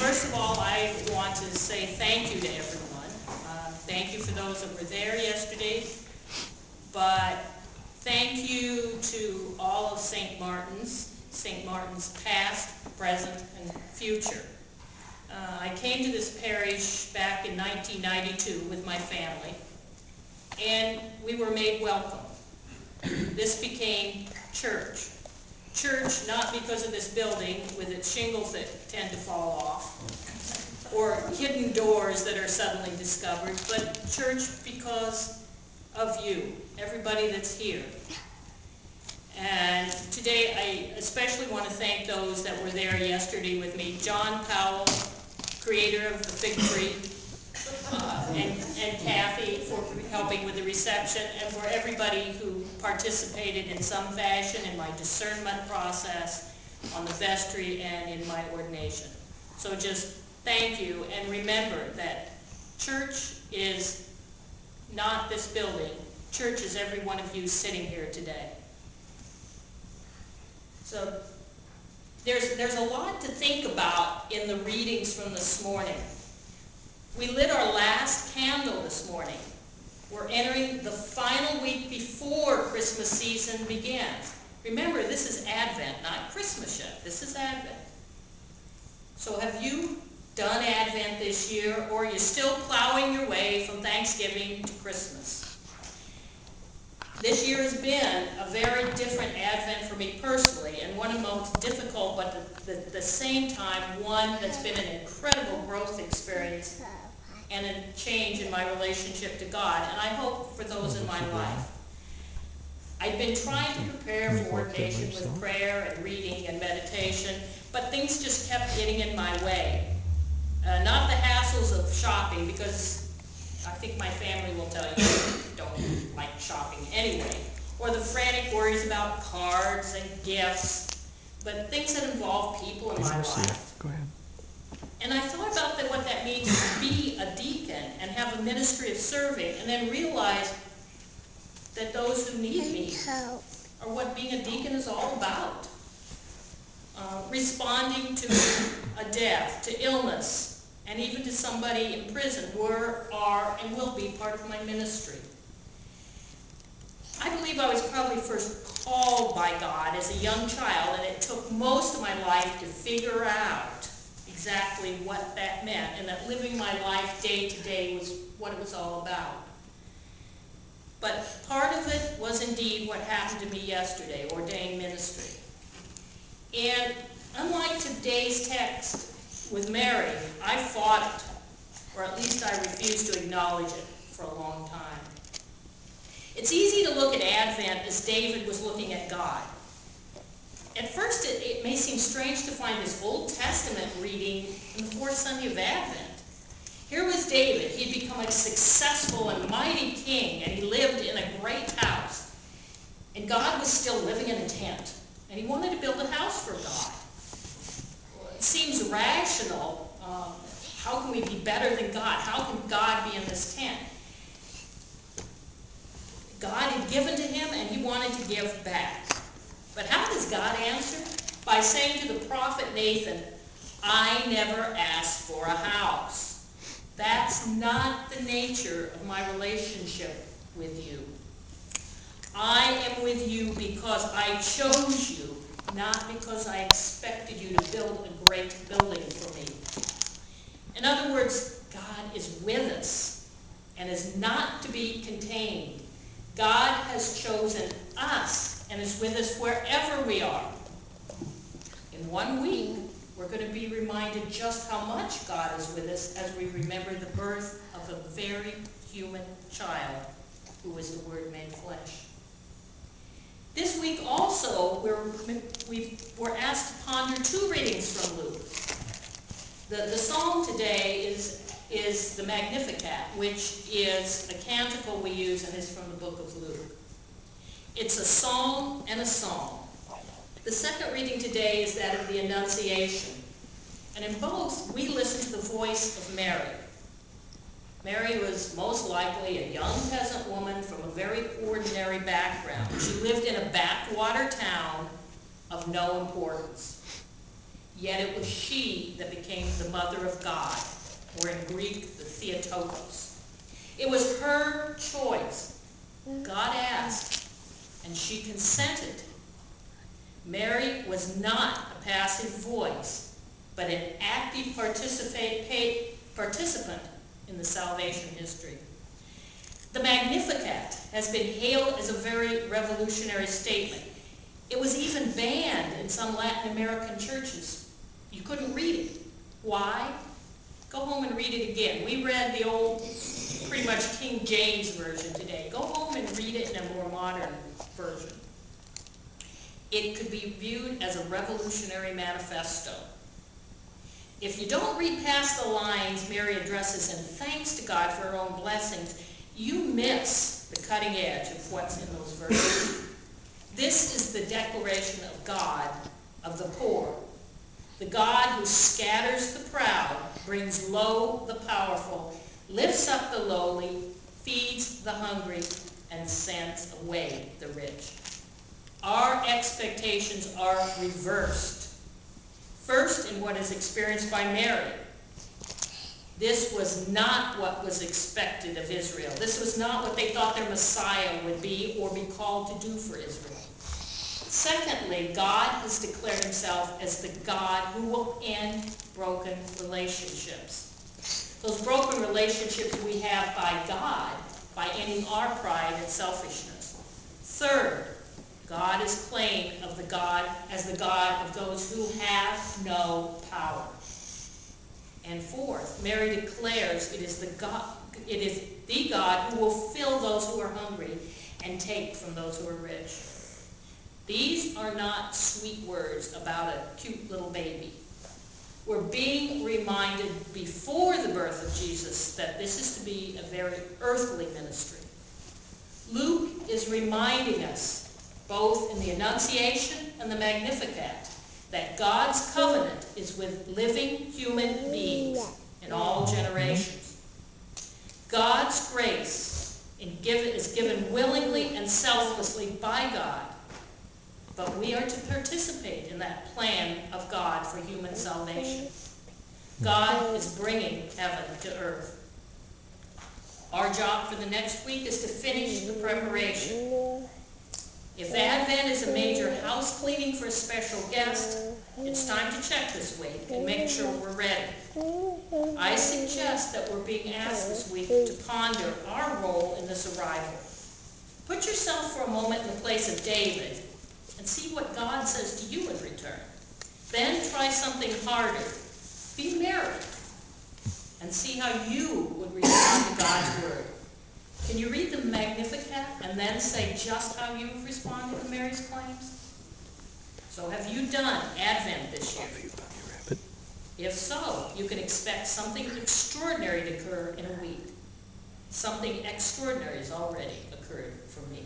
First of all, I want to say thank you to everyone. Thank you for those that were there yesterday, but thank you to all of St. Martin's past, present, and future. I came to this parish back in 1992 with my family, and we were made welcome. This became church. Church not because of this building with its shingles that tend to fall off, or hidden doors that are suddenly discovered, but church because of you, everybody that's here. And today I especially want to thank those that were there yesterday with me. John Powell, creator of the Fig Tree, and Kathy for helping with the reception, and for everybody who participated in some fashion in my discernment process, on the vestry, and in my ordination. So just thank you, and remember that church is not this building. Church is every one of you sitting here today. So there's a lot to think about in the readings from this morning. We lit our last candle this morning. We're entering the final week before Christmas season begins. Remember, this is Advent, not Christmas yet. This is Advent. So have you done Advent this year, or are you still plowing your way from Thanksgiving to Christmas? This year has been a very different Advent for me personally, and one of the most difficult, but at the same time, one that's been an incredible growth experience and a change in my relationship to God, and I hope for those in my life. I've been trying to prepare for ordination with prayer and reading and meditation, but things just kept getting in my way. Not the hassles of shopping, because I think my family will tell you I don't like shopping anyway, or the frantic worries about cards and gifts, but things that involve people in my life. Go ahead. And I thought about what that means to be a deacon and have a ministry of serving, and then realize that those who need me are what being a deacon is all about. Responding to a death, to illness, and even to somebody in prison were, are, and will be part of my ministry. I believe I was probably first called by God as a young child, and it took most of my life to figure out exactly what that meant, and that living my life day to day was what it was all about. But part of it was indeed what happened to me yesterday, ordained ministry. And unlike today's text with Mary, I fought it, or at least I refused to acknowledge it for a long time. It's easy to look at Advent as David was looking at God. At first, it may seem strange to find this Old Testament reading in the fourth Sunday of Advent. Here was David. He had become a successful and mighty king, and he lived in a great house. And God was still living in a tent, and he wanted to build a house for God. Well, it seems rational. How can we be better than God? How can God be in this tent? God had given to him, and he wanted to give back. But how does God answer? By saying to the prophet Nathan, I never asked for a house. That's not the nature of my relationship with you. I am with you because I chose you, not because I expected you to build a great building for me. In other words, God is with us and is not to be contained. God has chosen us and is with us wherever we are. In 1 week, we're going to be reminded just how much God is with us as we remember the birth of a very human child who was the Word made flesh. This week also, we're asked to ponder 2 readings from Luke. The psalm today is the Magnificat, which is a canticle we use, and is from the book of Luke. It's a psalm and a song. The second reading today is that of the Annunciation. And in both, we listen to the voice of Mary. Mary was most likely a young peasant woman from a very ordinary background. She lived in a backwater town of no importance. Yet it was she that became the mother of God, or in Greek, the Theotokos. It was her choice. God asked, and she consented. Mary was not a passive voice, but an active participant in the salvation history. The Magnificat has been hailed as a very revolutionary statement. It was even banned in some Latin American churches. You couldn't read it. Why? Go home and read it again. We read the old, pretty much King James version today. Go home and read it in a more modern version. It could be viewed as a revolutionary manifesto. If you don't read past the lines Mary addresses and thanks to God for her own blessings, you miss the cutting edge of what's in those verses. This is the declaration of God of the poor. The God who scatters the proud, brings low the powerful, lifts up the lowly, feeds the hungry, and sends away the rich. Our expectations are reversed. First, in what is experienced by Mary. This was not what was expected of Israel. This was not what they thought their Messiah would be or be called to do for Israel. Secondly, God has declared himself as the God who will end broken relationships. Those broken relationships we have by God, by ending our pride and selfishness. Third, God is claimed of the God as the God of those who have no power. And fourth, Mary declares it is the God who will fill those who are hungry and take from those who are rich. These are not sweet words about a cute little baby. We're being reminded before the birth of Jesus that this is to be a very earthly ministry. Luke is reminding us, both in the Annunciation and the Magnificat, that God's covenant is with living human beings in all generations. God's grace is given willingly and selflessly by God, but we are to participate in that plan of God for human salvation. God is bringing heaven to earth. Our job for the next week is to finish the preparation. If Advent is a major house cleaning for a special guest, it's time to check this week and make sure we're ready. I suggest that we're being asked this week to ponder our role in this arrival. Put yourself for a moment in the place of David and see what God says to you in return. Then try something harder. Be Mary and see how you would respond to God's word. Can you read the Magnificat and then say just how you've responded to Mary's claims? So have you done Advent this year? If so, you can expect something extraordinary to occur in a week. Something extraordinary has already occurred for me.